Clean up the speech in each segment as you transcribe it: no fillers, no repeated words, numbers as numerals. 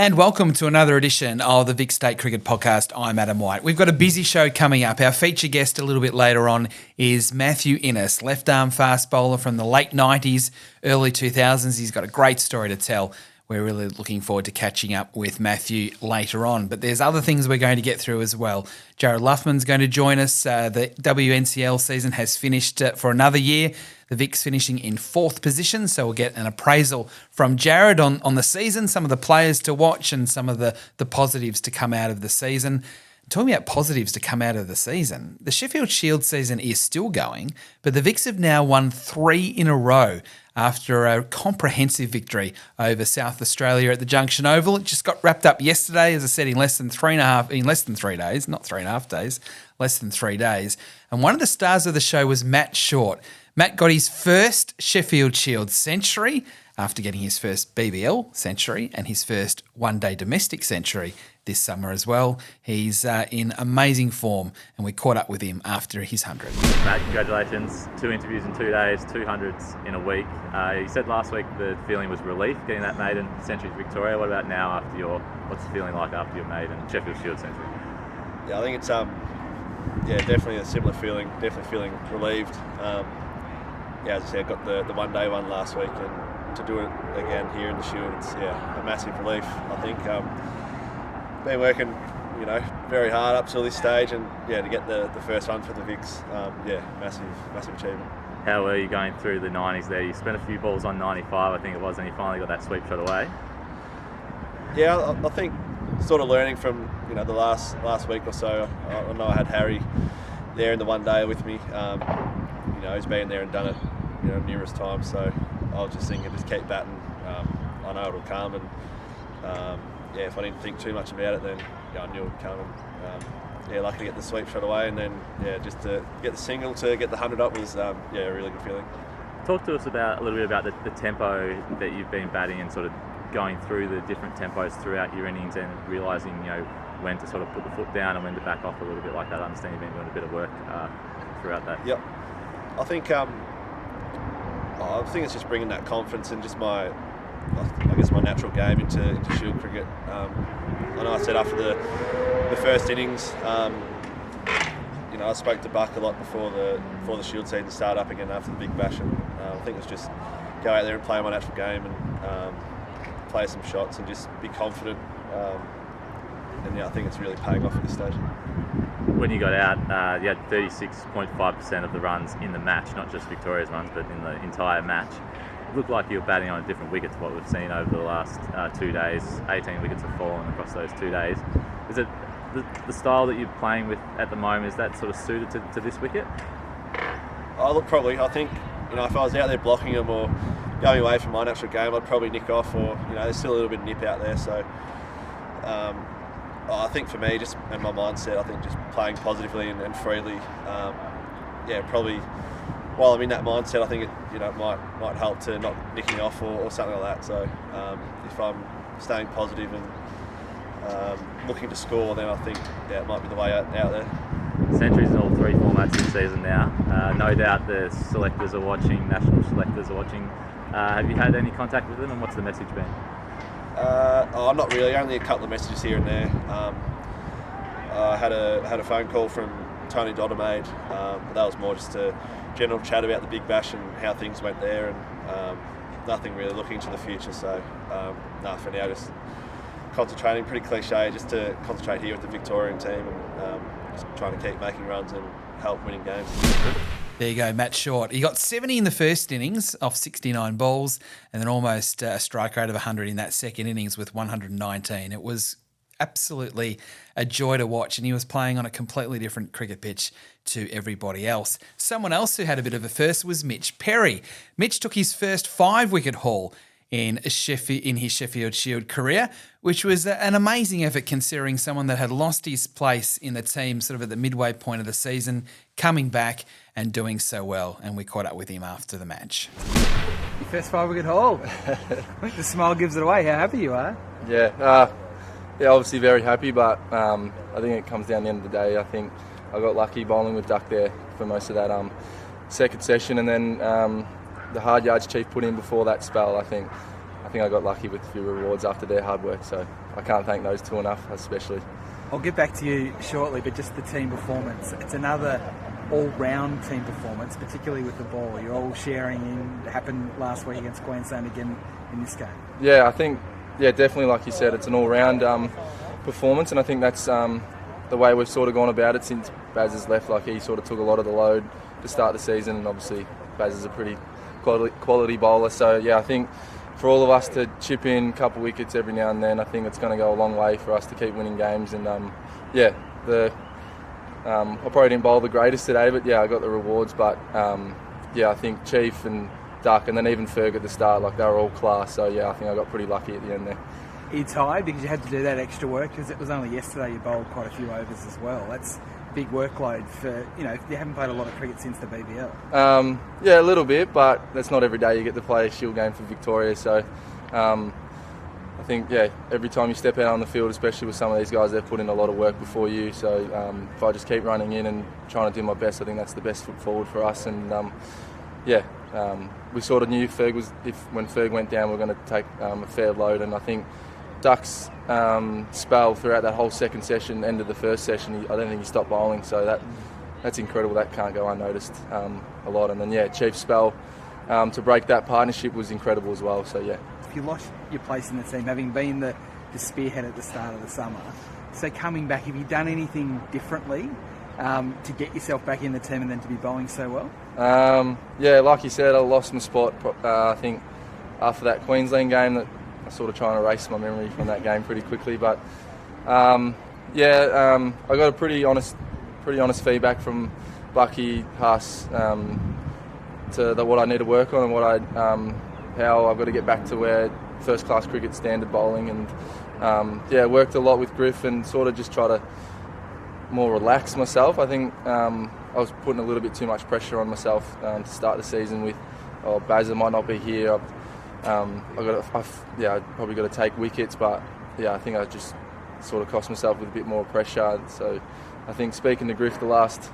And welcome to another edition of the Vic State Cricket Podcast. I'm Adam White. We've got a busy show coming up. Our feature guest a little bit later on is Matthew Innes, left-arm fast bowler from the late 90s, early 2000s. He's got a great story to tell. We're really looking forward to catching up with Matthew later on. But there's other things we're going to get through as well. Jared Luffman's going to join us. The WNCL season has finished for another year. The Vic's finishing in 4th position, so we'll get an appraisal from Jared on the season, some of the players to watch and some of the positives to come out of the season. Talking about positives to come out of the season, the Sheffield Shield season is still going, but the Vics have now won 3 in a row after a comprehensive victory over South Australia at the Junction Oval. It just got wrapped up yesterday, as I said, in less than 3 days, not 3.5 days, less than 3 days. And one of the stars of the show was Matt Short. Matt got his first Sheffield Shield century after getting his first BBL century and his first one-day domestic century this summer as well. He's in amazing form, and we caught up with him after his 100. Matt, congratulations. 2 interviews in 2 days, 200s in a week. You said last week the feeling was relief getting that maiden century to Victoria. What about now what's the feeling like after your maiden Sheffield Shield century? Yeah, I think it's definitely a similar feeling, definitely feeling relieved. As I said, I got the one-day one last week, and to do it again here in the Shield, it's a massive relief. I think been working, very hard up till this stage, and to get the first one for the Vics, massive achievement. How were you going through the 90s there? You spent a few balls on 95, I think it was, and you finally got that sweep shot away. Yeah, I think sort of learning from the last week or so. I know I had Harry there in the one day with me. He's been there and done it numerous times, so I was just thinking, just keep batting. I know it'll come, and if I didn't think too much about it, then I knew it would come. And lucky to get the sweep shot away, and then just to get the single to get the 100 up was a really good feeling. Talk to us a little bit about the tempo that you've been batting and sort of going through the different tempos throughout your innings and realising when to sort of put the foot down and when to back off a little bit like that. I understand you've been doing a bit of work throughout that. Yep. I think it's just bringing that confidence and just my natural game into Shield cricket. I know I said after the first innings, I spoke to Buck a lot before the Shield season started up again after the Big Bash, and I think it was just go out there and play my natural game and play some shots and just be confident. I think it's really paying off at this stage. When you got out, you had 36.5% of the runs in the match, not just Victoria's runs, but in the entire match. It looked like you were batting on a different wicket to what we've seen over the last 2 days. 18 wickets have fallen across those 2 days. Is it the style that you're playing with at the moment, is that sort of suited to this wicket? Look, probably. I think, if I was out there blocking them or going away from my natural game, I'd probably nick off, or, there's still a little bit of nip out there. So, I think for me, just in my mindset, I think just playing positively and freely, probably while I'm in that mindset, I think it might help to not nicking off or something like that. So if I'm staying positive and looking to score, then I think it might be the way out there. Centuries in all 3 formats this season now. No doubt the selectors are watching, national selectors are watching. Have you had any contact with them, and what's the message been? Not really. Only a couple of messages here and there. I had a phone call from Tony Doddermaid, but that was more just a general chat about the Big Bash and how things went there, and nothing really looking to the future. So, for now, just concentrating. Pretty cliche, just to concentrate here with the Victorian team and just trying to keep making runs and help winning games. There you go, Matt Short. He got 70 in the first innings off 69 balls, and then almost a strike rate of 100 in that second innings with 119. It was absolutely a joy to watch, and he was playing on a completely different cricket pitch to everybody else. Someone else who had a bit of a first was Mitch Perry. Mitch took his first 5-wicket haul in his Sheffield Shield career, which was an amazing effort considering someone that had lost his place in the team sort of at the midway point of the season, coming back and doing so well. And we caught up with him after the match. Your first 5-wicket haul. The smile gives it away. How happy you are. Yeah, obviously very happy, but I think it comes down to the end of the day. I think I got lucky bowling with Duck there for most of that second session, and then the hard yards Chief put in before that spell, I think think I got lucky with a few rewards after their hard work, so I can't thank those two enough, especially. I'll get back to you shortly, but just the team performance. It's another all-round team performance, particularly with the ball. You're all sharing in. It happened last week against Queensland again in this game. Yeah, I think, definitely, like you said, it's an all-round performance, and I think that's the way we've sort of gone about it since Baz has left. Like, he sort of took a lot of the load to start the season, and obviously Baz is a pretty quality bowler. So, yeah, I think for all of us to chip in a couple wickets every now and then, I think it's going to go a long way for us to keep winning games. And, I probably didn't bowl the greatest today, but, I got the rewards. But, I think Chief and Duck, and then even Ferg at the start, like, they were all class. So, I think I got pretty lucky at the end there. Are you tired because you had to do that extra work? Because it was only yesterday you bowled quite a few overs as well. That's a big workload for, you haven't played a lot of cricket since the BBL. A little bit, but that's not every day you get to play a Shield game for Victoria. So I think, every time you step out on the field, especially with some of these guys, they've put in a lot of work before you. So if I just keep running in and trying to do my best, I think that's the best foot forward for us. And we sort of knew when Ferg went down, we were going to take a fair load. And I think Duck's spell throughout that whole second session, end of the first session, I don't think he stopped bowling. So that's incredible. That can't go unnoticed a lot. And then, Chief's spell to break that partnership was incredible as well. So, If you lost your place in the team, having been the spearhead at the start of the summer, so coming back, have you done anything differently to get yourself back in the team and then to be bowling so well? Like you said, I lost my spot, I think, after that Queensland game. That I'm sort of trying to erase my memory from that game pretty quickly. But, I got a pretty honest feedback from Bucky, Huss, to what I need to work on and how I've got to get back to where first-class cricket standard bowling. And, worked a lot with Griff and sort of just try to more relax myself. I think I was putting a little bit too much pressure on myself to start the season with, Bazza might not be here. I probably got to take wickets, but I think I just sort of cost myself with a bit more pressure. So I think speaking to Griff the last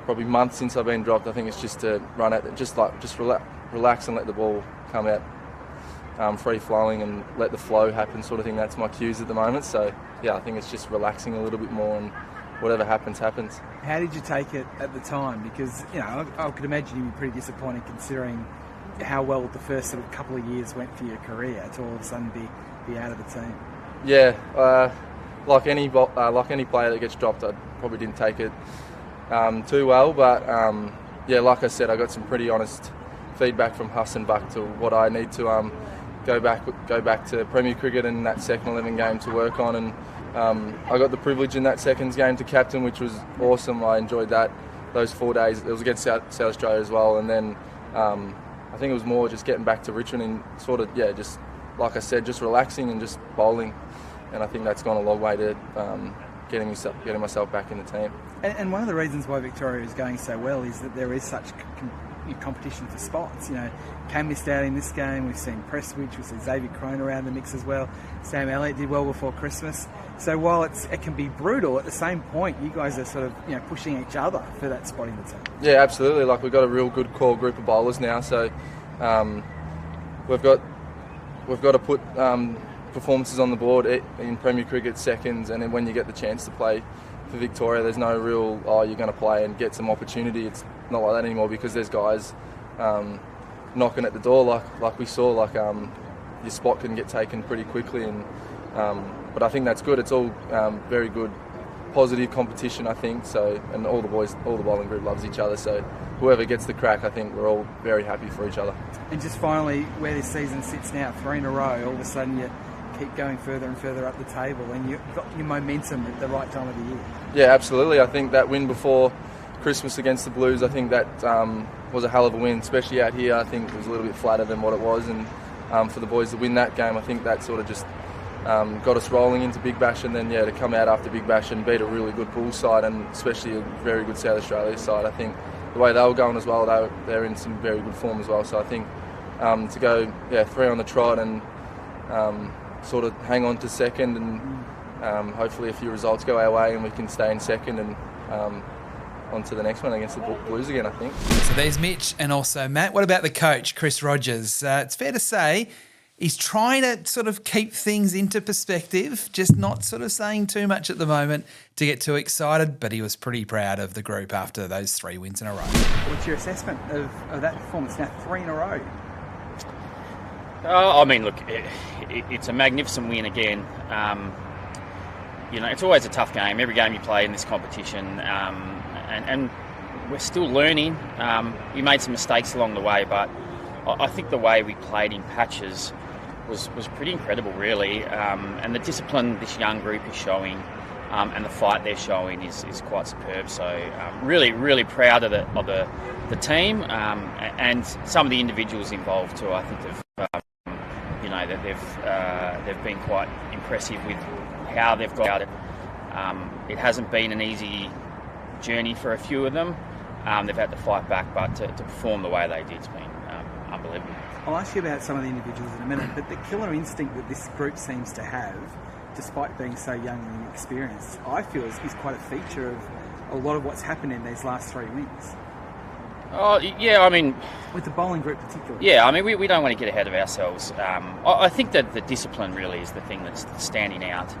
probably month since I've been dropped, I think it's just to run at just relax and let the ball come out free flowing and let the flow happen, sort of thing. That's my cues at the moment. So I think it's just relaxing a little bit more and whatever happens. How did you take it at the time? Because I could imagine you'd be pretty disappointed considering how well the first sort of couple of years went for your career to all of a sudden be out of the team. Like any player that gets dropped, I probably didn't take it too well. But like I said, I got some pretty honest feedback from Huss and Buck to what I need to go back to Premier Cricket and that second 11 game to work on. And I got the privilege in that second game to captain, which was awesome. I enjoyed that. Those 4 days. It was against South Australia as well. And then I think it was more just getting back to Richmond and sort of, just like I said, just relaxing and just bowling. And I think that's gone a long way to getting myself back in the team. And one of the reasons why Victoria is going so well is that there is such competition for spots. Cam missed out in this game. We've seen Prestwich, we've seen Xavier Crone around the mix as well. Sam Elliott did well before Christmas. So while it can be brutal, at the same point, you guys are sort of pushing each other for that spot in the team. Yeah, absolutely. Like, we've got a real good core group of bowlers now. So we've got to put performances on the board in Premier Cricket seconds, and then when you get the chance to play for Victoria, there's no real you're going to play and get some opportunity. It's not like that anymore because there's guys knocking at the door like we saw. Like your spot can get taken pretty quickly, and but I think that's good. It's all very good, positive competition, I think. So, and all the bowling group loves each other. So whoever gets the crack, I think we're all very happy for each other. And just finally, where this season sits now, 3 in a row, all of a sudden you keep going further and further up the table, and you've got your momentum at the right time of the year. Yeah, absolutely. I think that win before Christmas against the Blues, I think that was a hell of a win, especially out here. I think it was a little bit flatter than what it was, and for the boys to win that game, I think that sort of just got us rolling into Big Bash, and then to come out after Big Bash and beat a really good Bulls side, and especially a very good South Australia side. I think the way they were going as well, they're in some very good form as well. So I think to go 3 on the trot and sort of hang on to second, and hopefully a few results go our way and we can stay in second and on to the next one against the Blues again, I think. So there's Mitch and also Matt. What about the coach, Chris Rogers? It's fair to say He's trying to sort of keep things into perspective, just not sort of saying too much at the moment to get too excited, but he was pretty proud of the group after those 3 wins in a row. What's your assessment of that performance? Now 3 in a row. I mean, look, it's a magnificent win again. It's always a tough game. Every game you play in this competition, and we're still learning. We made some mistakes along the way, but I think the way we played in patches was pretty incredible, really. And the discipline this young group is showing, and the fight they're showing is quite superb. So really, really proud of the team, and some of the individuals involved too. I think they've been quite impressive with how they've got it. It hasn't been an easy journey for a few of them. They've had to fight back, but to perform the way they did has been unbelievable. I'll ask you about some of the individuals in a minute, but the killer instinct that this group seems to have, despite being so young and inexperienced, I feel is quite a feature of a lot of what's happened in these last 3 wins. Oh, yeah, I mean... With the bowling group particularly. Yeah, I mean, we don't want to get ahead of ourselves. I think that the discipline really is the thing that's standing out.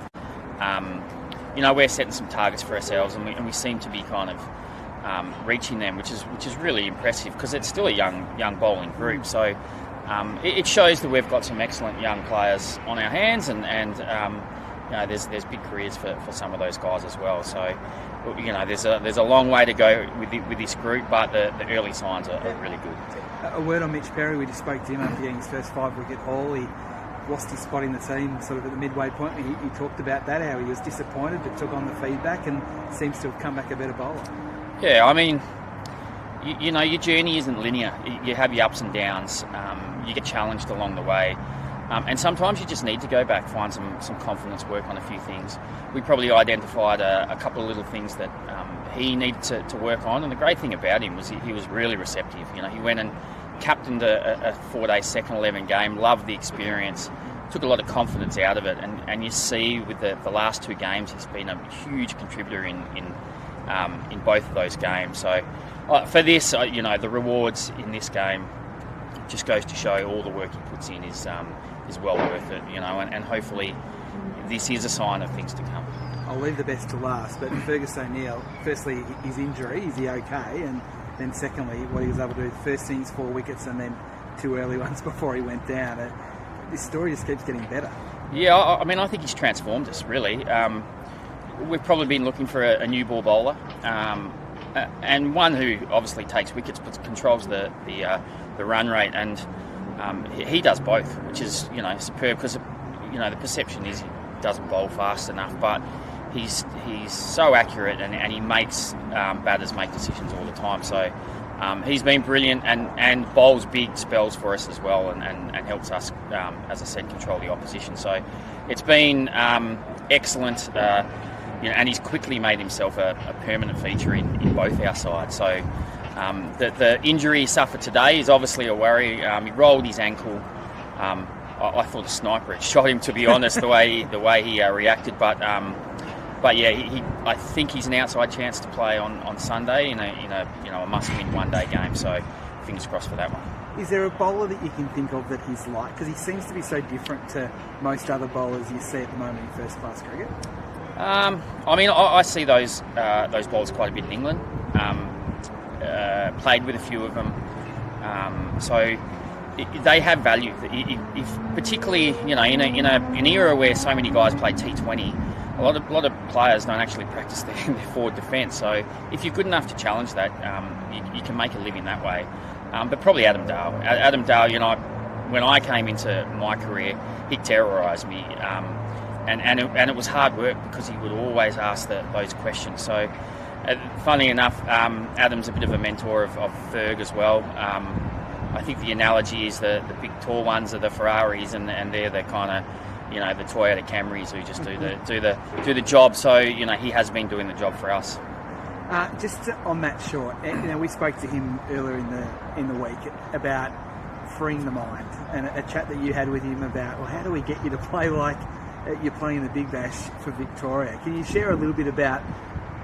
We're setting some targets for ourselves, and we seem to be kind of reaching them, which is really impressive because it's still a young bowling group. So it shows that we've got some excellent young players on our hands, and there's big careers for some of those guys as well. So there's a long way to go with this group, but the early signs are really good. A word on Mitch Perry. We just spoke to him after getting his first 5-wicket haul. He lost his spot in the team sort of at the midway point. He talked about that, how he was disappointed but took on the feedback and seems to have come back a better bowler. Yeah, I mean, your journey isn't linear. You have your ups and downs. You get challenged along the way. And sometimes you just need to go back, find some confidence, work on a few things. We probably identified a couple of little things that he needed to work on. And the great thing about him was he was really receptive. He went and captained a 4-day second 11 game, loved the experience, took a lot of confidence out of it. And you see with the last 2 games, he's been a huge contributor in both of those games. So for this, the rewards in this game just goes to show all the work he puts in is well worth it, and hopefully this is a sign of things to come. I'll leave the best to last, but Fergus O'Neill, firstly, his injury, is he okay? And then secondly, what he was able to do, first innings 4 wickets and then 2 early ones before he went down. This story just keeps getting better. Yeah, I mean, I think he's transformed us, really. We've probably been looking for a new ball bowler, and one who obviously takes wickets but controls the run rate, and he does both, which is superb because the perception is he doesn't bowl fast enough, but he's so accurate and he makes batters make decisions all the time. So he's been brilliant and bowls big spells for us as well, and helps us, as I said, control the opposition. So it's been excellent. And he's quickly made himself a permanent feature in both our sides. So the injury he suffered today is obviously a worry. He rolled his ankle. I thought a sniper had shot him, to be honest, the way he reacted. But yeah, I think he's an outside chance to play on Sunday in a must-win 1-day game. So fingers crossed for that one. Is there a bowler that you can think of that he's like? Because he seems to be so different to most other bowlers you see at the moment in first-class cricket. I mean, I see those bowlers quite a bit in England. Played with a few of them, so they have value. If particularly, in an era where so many guys play T20, a lot of players don't actually practice their forward defence. So if you're good enough to challenge that, you can make a living that way. But probably Adam Dale. Adam Dale, when I came into my career, he terrorised me. And it was hard work because he would always ask those questions. So, funnily enough, Adam's a bit of a mentor of Ferg as well. I think the analogy is the big tall ones are the Ferraris, and they're the kind of the Toyota Camrys who just do the job. So he has been doing the job for us. Just on Matt Short, we spoke to him earlier in the week about freeing the mind, and a chat that you had with him about, well, how do we get you to play like you're playing in the Big Bash for Victoria? Can you share a little bit about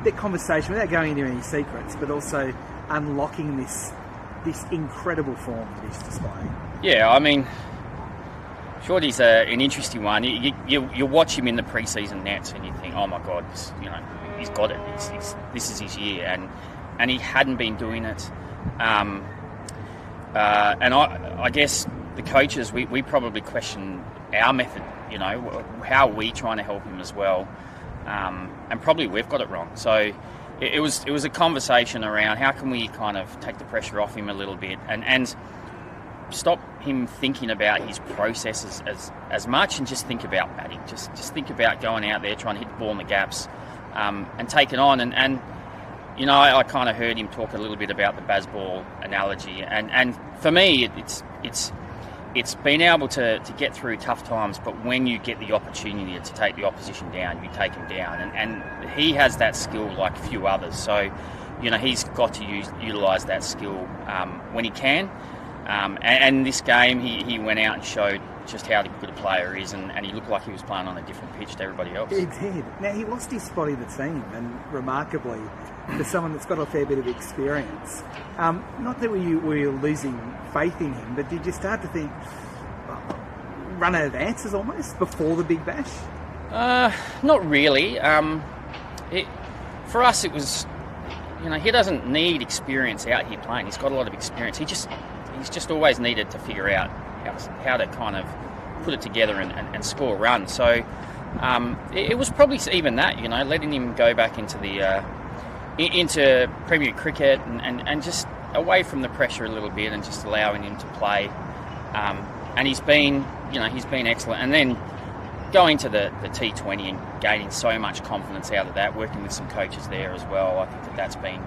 that conversation without going into any secrets, but also unlocking this incredible form that he's displaying? Yeah, I mean, Shorty's an interesting one. You watch him in the pre-season nets and you think, oh my God, he's got it. This is his year, and he hadn't been doing it. And I guess the coaches, we probably question our method. How are we trying to help him as well? And probably we've got it wrong. So it was a conversation around how can we kind of take the pressure off him a little bit and stop him thinking about his processes as much and just think about batting. Just think about going out there, trying to hit the ball in the gaps, and take it on. And I kind of heard him talk a little bit about the baseball analogy. And for me, it's being able to get through tough times, but when you get the opportunity to take the opposition down, you take him down. And he has that skill like few others. So, he's got to utilise that skill when he can. And this game, he went out and showed just how good a player he is, and he looked like he was playing on a different pitch to everybody else. He did. Now, he lost his spot in the team, and remarkably, for someone that's got a fair bit of experience, not that we were losing faith in him, but did you start to think, run out of answers almost before the big bash? Not really. For us, it was, he doesn't need experience out here playing. He's got a lot of experience. He's just always needed to figure out how to kind of put it together and score a run. So it was probably even that, letting him go back into the into Premier Cricket and just away from the pressure a little bit and just allowing him to play. And he's been excellent. And then going to the T20 and gaining so much confidence out of that, working with some coaches there as well, I think that's been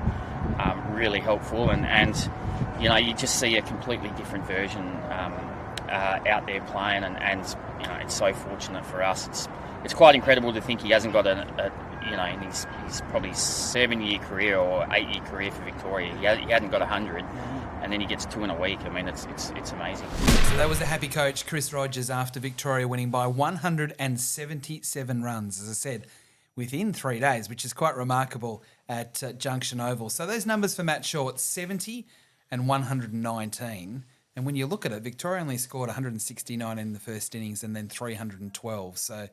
really helpful. And you just see a completely different version out there playing, and it's so fortunate for us. It's quite incredible to think he hasn't got in his probably 7-year career or 8-year career for Victoria, he hadn't got 100, and then he gets 2 in a week. I mean, it's amazing. So that was the happy coach, Chris Rogers, after Victoria winning by 177 runs, as I said, within 3 days, which is quite remarkable at Junction Oval. So those numbers for Matt Short, 70 and 119. And when you look at it, Victoria only scored 169 in the first innings and then 312. So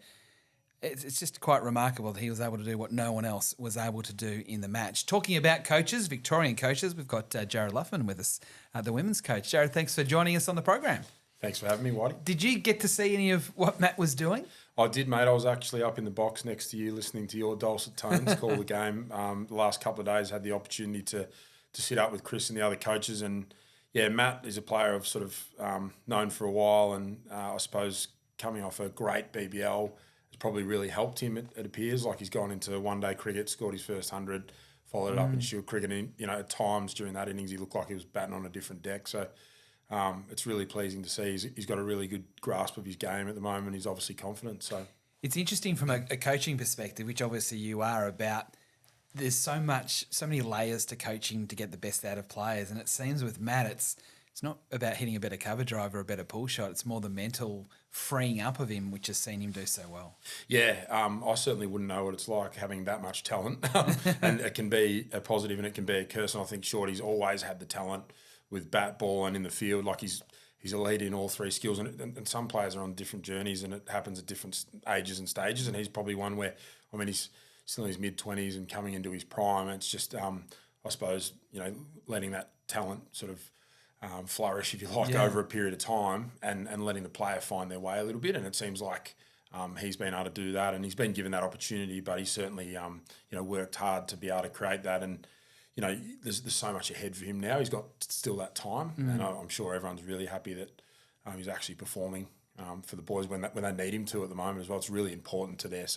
it's just quite remarkable that he was able to do what no one else was able to do in the match. Talking about coaches, Victorian coaches, we've got Jared Luffman with us, the women's coach. Jared, thanks for joining us on the program. Thanks for having me, Whitey. Did you get to see any of what Matt was doing? I did, mate. I was actually up in the box next to you listening to your dulcet tones call the game. The last couple of days, had the opportunity to sit up with Chris and the other coaches. And, yeah, Matt is a player I've sort of known for a while, and I suppose coming off a great BBL has probably really helped him, it appears. Like he's gone into one-day cricket, scored his first 100, followed it up in Shield cricket. And, at times during that innings, he looked like he was batting on a different deck. So it's really pleasing to see. He's got a really good grasp of his game at the moment. He's obviously confident. So it's interesting from a coaching perspective, which obviously you are, about there's so many layers to coaching to get the best out of players. And it seems with Matt, it's not about hitting a better cover drive or a better pull shot. It's more the mental freeing up of him, which has seen him do so well. Yeah, I certainly wouldn't know what it's like having that much talent. And it can be a positive and it can be a curse. And I think Shorty's always had the talent with bat, ball and in the field. Like he's elite in all three skills. And some players are on different journeys and it happens at different ages and stages. And he's probably one where, he's still in his mid-20s and coming into his prime. It's just, I suppose, letting that talent sort of flourish, if you like, over a period of time and letting the player find their way a little bit. And it seems like he's been able to do that and he's been given that opportunity, but he's certainly, worked hard to be able to create that. And, there's so much ahead for him now. He's got still that time. And I'm sure everyone's really happy that he's actually performing for the boys when they need him to at the moment as well. It's really important to their season.